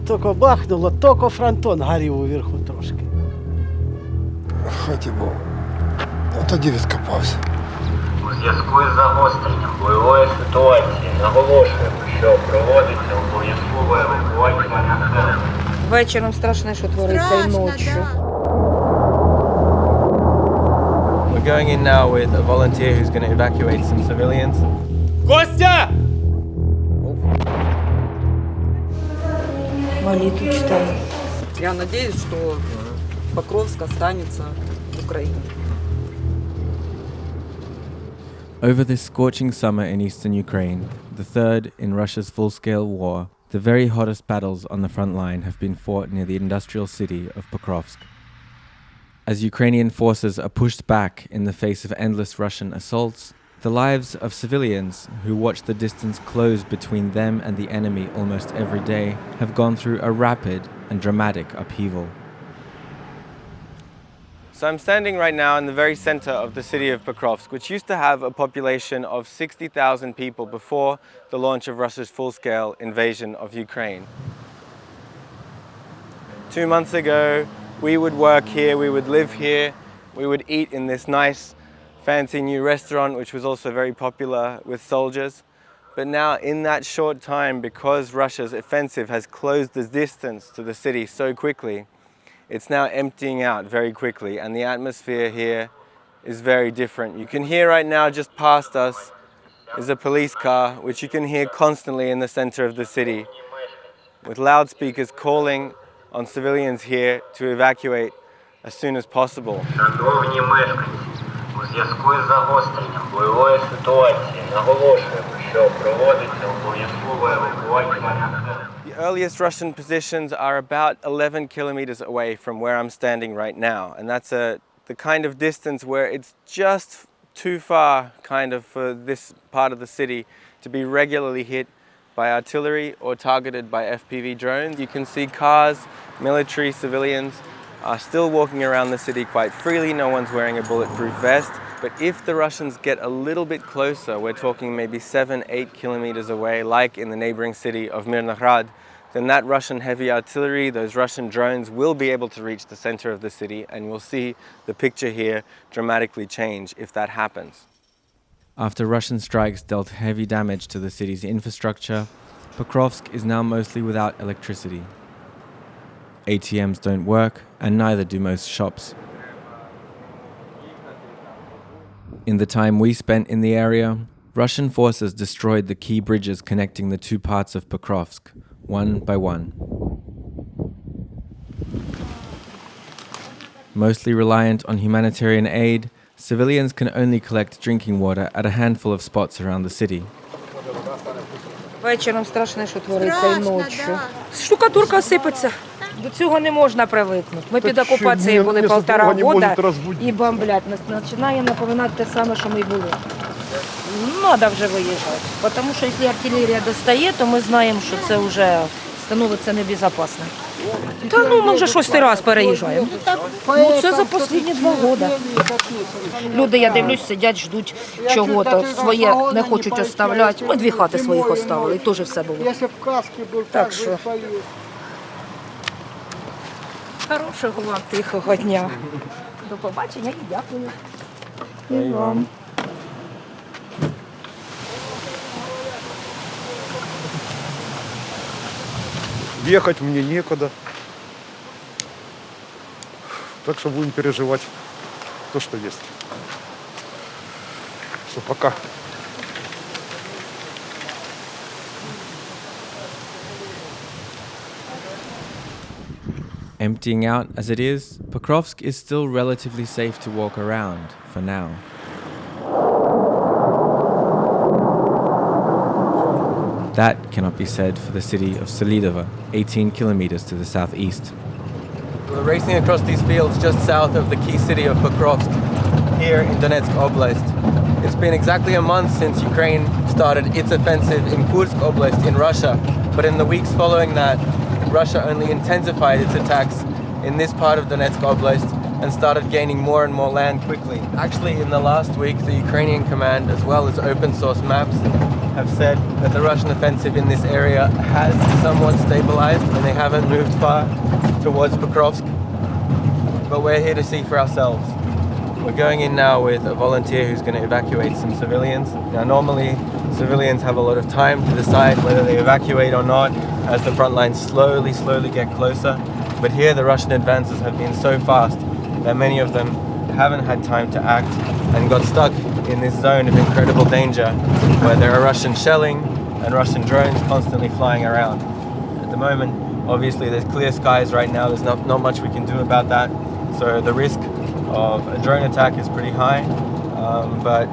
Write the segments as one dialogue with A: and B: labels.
A: тільки бахнуло, тільки фронтон горів уверху трошки.
B: Хаті Бог. Тоді відкопався.
C: У зв'язку із загостренням бойової ситуації наголошуємо, що проводиться обов'язкова евакуація населення.
D: Вечором страшне, що твориться, і ночі.
E: We're going in now with a volunteer who's going to evacuate some civilians. Kostya!
D: Молитву читаю.
F: Я надеюсь, что Покровск останется в Украине.
E: Over this scorching summer in eastern Ukraine, the third in Russia's full-scale war, the very hottest battles on the front line have been fought near the industrial city of Pokrovsk. As Ukrainian forces are pushed back in the face of endless Russian assaults, the lives of civilians who watch the distance close between them and the enemy almost every day have gone through a rapid and dramatic upheaval. So I'm standing right now in the very center of the city of Pokrovsk, which used to have a population of 60,000 people before the launch of Russia's full-scale invasion of Ukraine. 2 months ago, we would work here, we would live here, we would eat in this nice, fancy new restaurant, which was also very popular with soldiers. But now, in that short time, because Russia's offensive has closed the distance to the city so quickly, it's now emptying out very quickly, and the atmosphere here is very different. You can hear right now, just past us, is a police car, which you can hear constantly in the center of the city, with loudspeakers calling on civilians here to evacuate as soon as possible.
C: Шановні мешканці, у зв'язку із загостренням бойової ситуації наголошуємо, що проводиться обов'язкова евакуація населення.
E: The earliest Russian positions are about 11 kilometers away from where I'm standing right now, and that's the kind of distance where it's just too far kind of for this part of the city to be regularly hit by artillery or targeted by FPV drones. You can see cars, military, civilians are still walking around the city quite freely. No one's wearing a bulletproof vest. But if the Russians get a little bit closer, we're talking maybe 7-8 kilometers away, like in the neighboring city of Mirnograd, then that Russian heavy artillery, those Russian drones will be able to reach the center of the city, and you'll see the picture here dramatically change if that happens. After Russian strikes dealt heavy damage to the city's infrastructure, Pokrovsk is now mostly without electricity. ATMs don't work, and neither do most shops. In the time we spent in the area, Russian forces destroyed the key bridges connecting the two parts of Pokrovsk, one by one. Mostly reliant on humanitarian aid, civilians can only collect drinking water at a handful of spots around the city.
D: Вечором страшне, що твориться, і ночі. Штукатурка сипеться. До цього не можна привикнути. Ми під окупацією були 1,5 року і бомблять. Починає напоминати те саме, що ми й були. Треба вже виїжджати. Тому що якщо артилерія достає, то ми знаємо, що це вже становиться небезпечно. Та ми вже 6-й раз переїжджаємо. Це за останні 2 роки. Люди, я дивлюсь, сидять, ждуть чого-то, своє не хочуть оставляти. Ми 2 хати своїх оставили, і теж все було. Так що хорошого вам тихого дня. До побачення і дякую. І вам.
B: Ехать мне некуда. Так что будем переживать то, что есть. Все, пока.
E: Emptying out as it is, Pokrovsk is still relatively safe to walk around, for now. That cannot be said for the city of Selydove, 18 kilometers to the southeast. We're racing across these fields just south of the key city of Pokrovsk, here in Donetsk Oblast. It's been exactly a month since Ukraine started its offensive in Kyiv Oblast in Russia, but in the weeks following that, Russia only intensified its attacks in this part of Donetsk Oblast and started gaining more and more land quickly. Actually, in the last week, the Ukrainian command, as well as open source maps, have said that the Russian offensive in this area has somewhat stabilized and they haven't moved far towards Pokrovsk. But we're here to see for ourselves. We're going in now with a volunteer who's going to evacuate some civilians. Now normally civilians have a lot of time to decide whether they evacuate or not as the front lines slowly get closer. But here the Russian advances have been so fast that many of them haven't had time to act and got stuck in this zone of incredible danger where there are Russian shelling and Russian drones constantly flying around. At the moment, obviously there's clear skies right now, there's not much we can do about that, so the risk of a drone attack is pretty high, but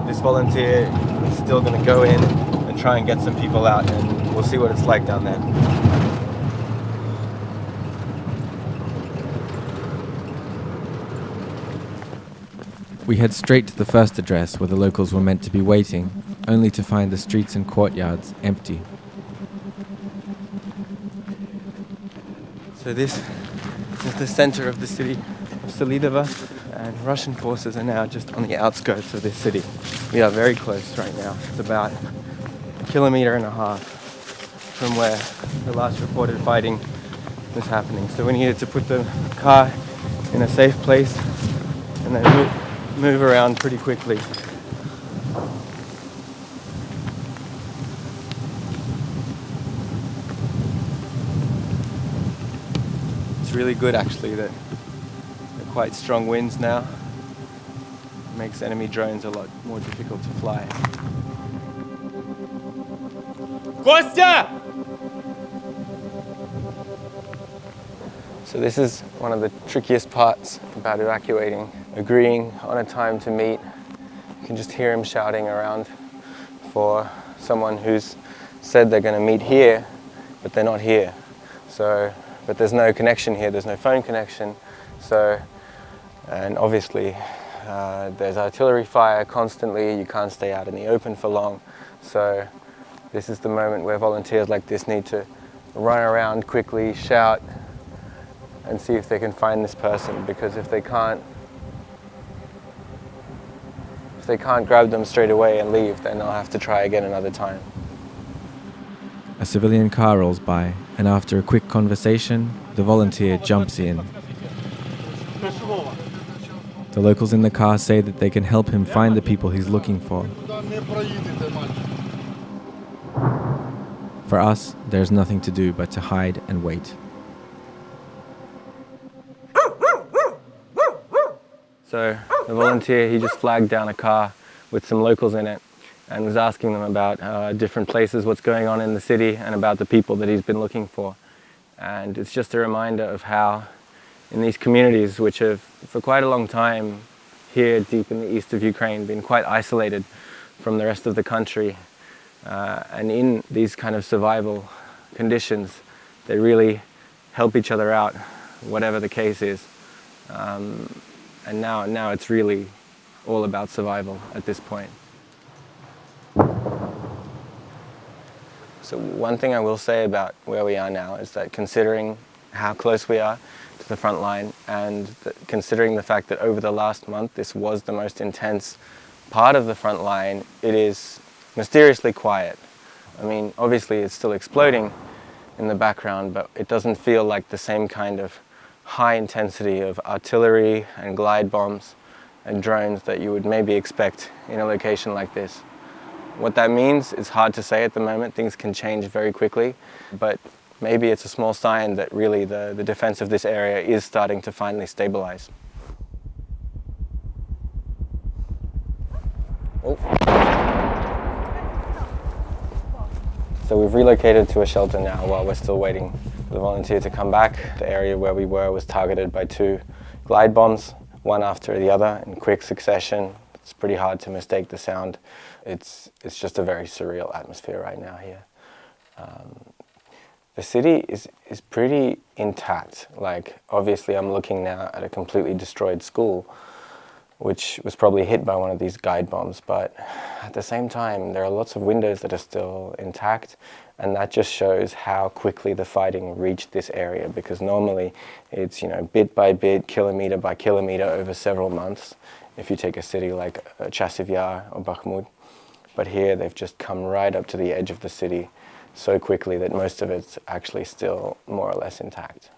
E: this volunteer is still going to go in and try and get some people out, and we'll see what it's like down there.
G: We head straight to the first address where the locals were meant to be waiting, only to find the streets and courtyards empty.
E: So this is the center of the city of Selydove, and Russian forces are now just on the outskirts of this city. We are very close right now. It's about 1.5 kilometers from where the last reported fighting was happening. So we needed to put the car in a safe place and then move around pretty quickly. It's really good actually that there are quite strong winds now. It makes enemy drones a lot more difficult to fly. Kostya! So this is one of the trickiest parts about evacuating. Agreeing on a time to meet. You can just hear him shouting around for someone who's said they're going to meet here, but they're not here. So, but there's no connection here, there's no phone connection. So, and obviously there's artillery fire constantly, you can't stay out in the open for long. So this is the moment where volunteers like this need to run around quickly, shout, and see if they can find this person, because if they can't grab them straight away and leave, then they'll have to try again another time.
G: A civilian car rolls by, and after a quick conversation, the volunteer jumps in. The locals in the car say that they can help him find the people he's looking for. For us, there's nothing to do but to hide and wait.
E: So the volunteer, he just flagged down a car with some locals in it and was asking them about different places, what's going on in the city, and about the people that he's been looking for. And it's just a reminder of how in these communities, which have for quite a long time here deep in the east of Ukraine been quite isolated from the rest of the country, and in these kind of survival conditions, they really help each other out, whatever the case is. And now it's really all about survival at this point. So one thing I will say about where we are now is that considering how close we are to the front line, and considering the fact that over the last month this was the most intense part of the front line, it is mysteriously quiet. I mean, obviously it's still exploding in the background, but it doesn't feel like the same kind of high intensity of artillery and glide bombs and drones that you would maybe expect in a location like this. What that means is hard to say at the moment. Things can change very quickly, but maybe it's a small sign that really the defense of this area is starting to finally stabilize. Oh. So we've relocated to a shelter now while we're still waiting for the volunteer to come back. The area where we were was targeted by 2 glide bombs, one after the other in quick succession. It's pretty hard to mistake the sound. It's just a very surreal atmosphere right now here. The city is pretty intact. Like, obviously I'm looking now at a completely destroyed school, which was probably hit by one of these guide bombs, but at the same time there are lots of windows that are still intact, and that just shows how quickly the fighting reached this area, because normally it's, you know, bit by bit, kilometer by kilometer over several months. If you take a city like Chasiv Yar or Bakhmut, But here they've just come right up to the edge of the city so quickly that most of it's actually still more or less intact.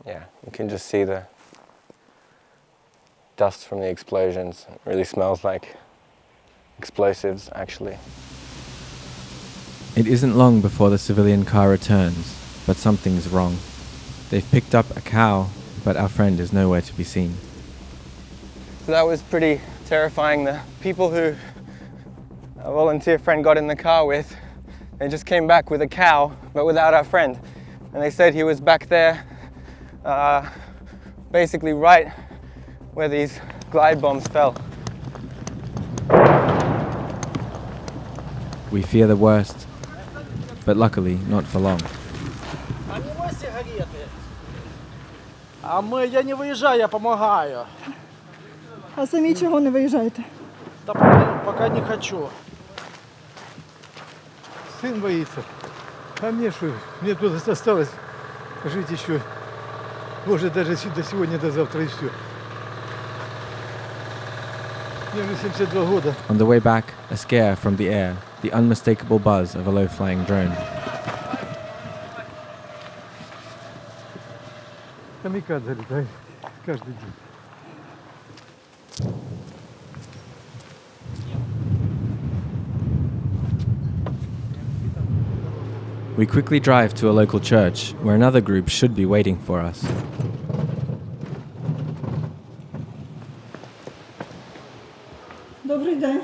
E: Yeah, you can just see the dust from the explosions. It really smells like explosives, actually.
G: It isn't long before the civilian car returns, but something's wrong. They've picked up a cow, but our friend is nowhere to be seen.
E: So that was pretty terrifying. The people who a volunteer friend got in the car with, they just came back with a cow, but without our friend. And they said he was back there, basically right where these glide bombs fell.
G: We fear the worst, but luckily not for long.
A: Я не виїжджаю, я допомагаю.
H: А самі чого не виїжджаєте?
A: Да пока не хочу.
B: Сын боится. А мне что? Мне тут осталось жить еще. Может, даже до сегодня, до завтра и все. Мне уже 72 года.
G: On the way back, a scare from the air, the unmistakable buzz of a low-flying drone.
B: Камикадзе летает каждый день.
G: We quickly drive to a local church where another group should be waiting for us.
H: Добрий день.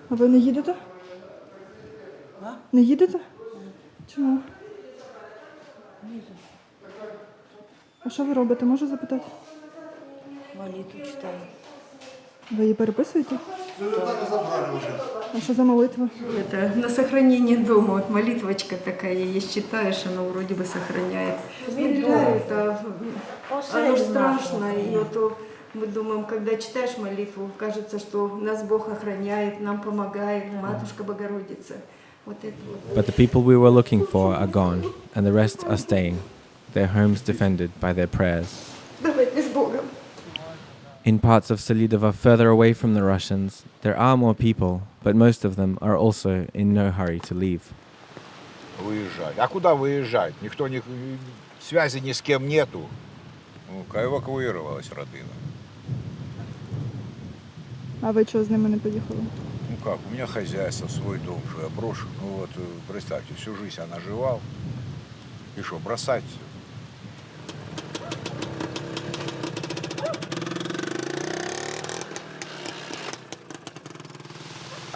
H: А ви не їдете? Не їдете? Чому? А що ви робите? Можу запитати?
D: Молитву читаю.
H: Ви її переписуєте? А що за молитва?
I: Это на сохранение дома. Вот молитвочка такая есть, читаешь, оно вроде бы сохраняет. Стреляют, оно ж страшно. И вот мы думаем, когда читаешь молитву, кажется, что нас Бог охраняет, нам помогает, Матушка Богородица. Вот это вот.
G: But the people we were looking for are gone, and the rest are staying, their homes defended by their prayers.
I: Давайте с Богом.
G: In parts of Selydove further away from the Russians, there are more people, but most of them are also in no hurry to leave.
J: Выезжать. А куда выезжать? Никто не... Связи ни с кем нету.
K: Ну, эвакуировалась родина.
H: А ви чого з ними не поїхали?
K: Ну как, у меня хозяйство, свой дом, что я брошу. Ну вот, представьте, всю жизнь я наживал. И что, бросать?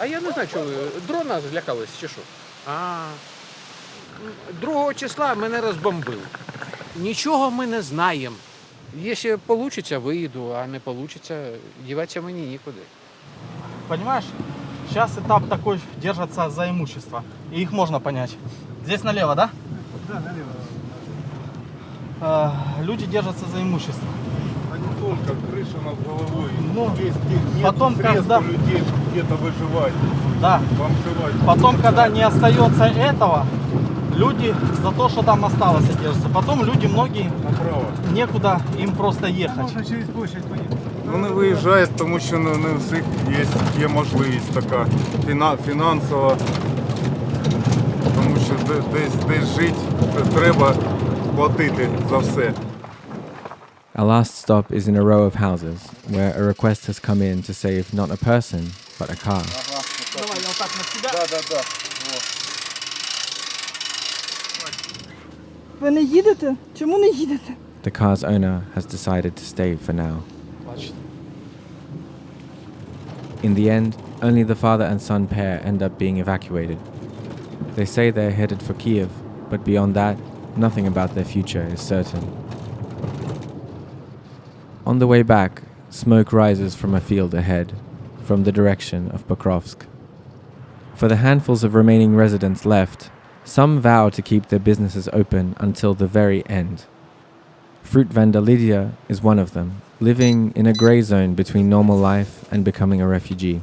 B: А я не знаю, що ви дрона злякались чи що? 2 числа мене розбомбили. Нічого ми не знаємо. Якщо вийде, виїду, а не вийде, діватися мені нікуди.
L: Понимаешь, сейчас этап такой, держатся за имущество. И их можно понять. Здесь налево, да?
B: Да, налево.
L: Люди держатся за имущество.
K: А не только крыша над головой.
L: Ну,
K: есть нет
L: потом,
K: средств
L: когда...
K: у людей где-то выживать.
L: Да.
K: Бомжевать.
L: Потом, когда не остается этого, люди за то, что там осталось, держатся. Потом люди многие некуда им просто ехать.
B: Можна через площадь поїхати.
K: Ну не виїжджають, тому що не у всіх є можливість така фінансова. Тому що десь жити треба платити за все.
G: Our last stop is in a row of houses, where a request has come in to save not a person, but a car.
L: Давай, я вот так на себя.
K: Да.
H: Ви не їдете? Чому не їдете?
G: The car's owner has decided to stay for now. In the end, only the father and son pair end up being evacuated. They say they're headed for Kyiv, but beyond that, nothing about their future is certain. On the way back, smoke rises from a field ahead, from the direction of Pokrovsk. For the handfuls of remaining residents left, some vow to keep their businesses open until the very end. Fruit vendor Lydia is one of them, living in a gray zone between normal life and becoming a refugee.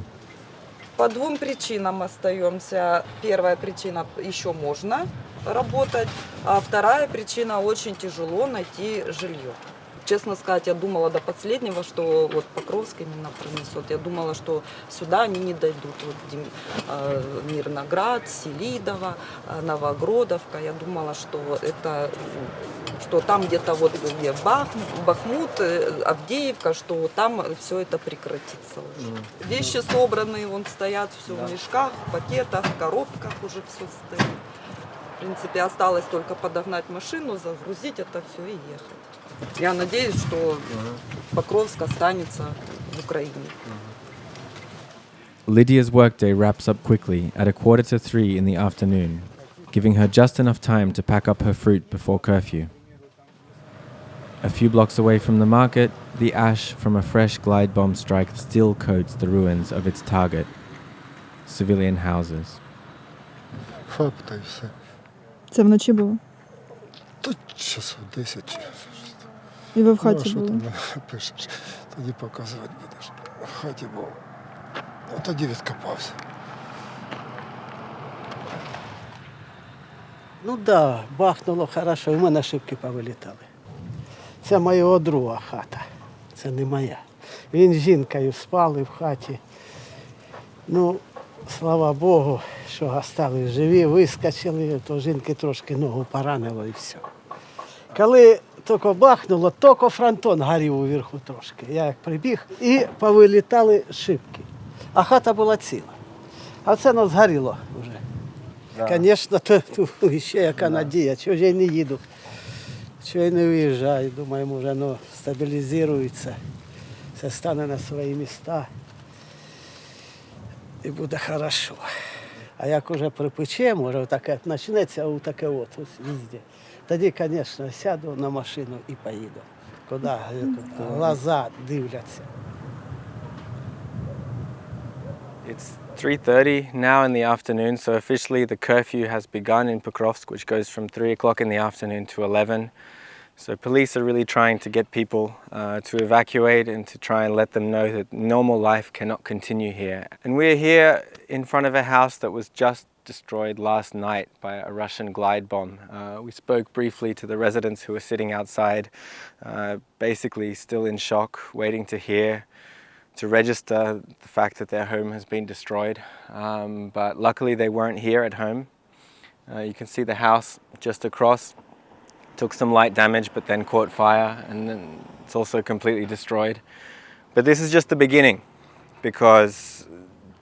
F: По 2 причинам остаемся. Первая причина — еще можно работать. А вторая причина — очень тяжело найти жилье. Честно сказать, я думала до последнего, что вот Покровск именно пронесет. Я думала, что сюда они не дойдут. Вот Мирноград, Селидово, Новогродовка. Я думала, что это, что там где-то вот где Бахмут, Авдеевка, что там все это прекратится уже. Вещи собранные, вон стоят, все в мешках, в пакетах, в коробках уже все стоит. В принципе, осталось только подогнать машину, загрузить это все и ехать. Я надеюсь, что Покровск останется в Украине.
G: Lydia's workday wraps up quickly at 2:45 in the afternoon, giving her just enough time to pack up her fruit before curfew. A few blocks away from the market, the ash from a fresh glide bomb strike still coats the ruins of its target, civilian houses.
M: Факт і все.
H: Це вночі було?
M: Тут часов 10 чи.
H: І ви в хаті
M: що
H: були?
M: ти мене пишеш? Тоді показувати будеш. В хаті був. А тоді відкопався.
A: Ну так, да, бахнуло хорошо, у мене шибки повилітали. Це моєго друга хата, це не моя. Він з жінкою спали в хаті. Ну, слава Богу, що остались живі, вискочили, то жінки трошки ногу поранило і все. Коли тільки бахнуло, тільки фронтон горів уверху трошки. Я як прибіг і повилітали шибки. А хата була ціла. А це нас згоріло вже. Звісно, ще яка надія, чого ж я не їду, чого я не виїжджаю. Думаю, може, воно стабілізується, все стане на свої місця і буде хорошо. А як уже припече, може, таке почнеться, а таке от, ось везде. Тоді, звісно, сяду на машину і поїду. Куди глаза дивляться.
E: It's 3:30 now in the afternoon, so officially the curfew has begun in Pokrovsk, which goes from 3 o'clock in the afternoon to 11. So police are really trying to get people to evacuate and to try and let them know that normal life cannot continue here. And we're here in front of a house that was just destroyed last night by a Russian glide bomb. We spoke briefly to the residents who were sitting outside, basically still in shock, waiting to hear, to register the fact that their home has been destroyed. But luckily they weren't here at home. You can see the house just across took some light damage but then caught fire, and then it's also completely destroyed. But this is just the beginning, because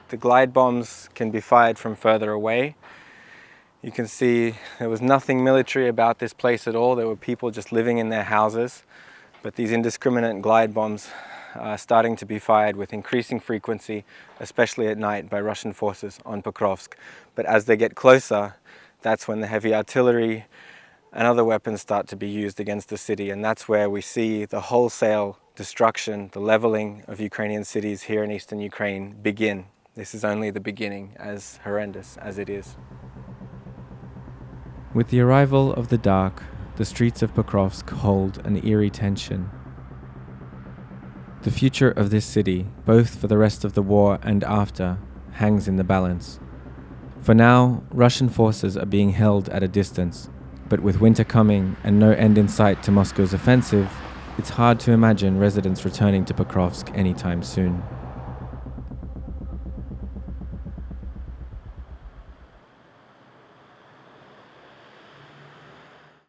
E: the glide bombs can be fired from further away. You can see there was nothing military about this place at all. There were people just living in their houses. But these indiscriminate glide bombs are starting to be fired with increasing frequency, especially at night by Russian forces on Pokrovsk. But as they get closer, that's when the heavy artillery and other weapons start to be used against the city. And that's where we see the wholesale destruction, the leveling of Ukrainian cities here in eastern Ukraine begin. This is only the beginning, as horrendous as it is.
G: With the arrival of the dark, the streets of Pokrovsk hold an eerie tension. The future of this city, both for the rest of the war and after, hangs in the balance. For now, Russian forces are being held at a distance, but with winter coming and no end in sight to Moscow's offensive, it's hard to imagine residents returning to Pokrovsk anytime soon.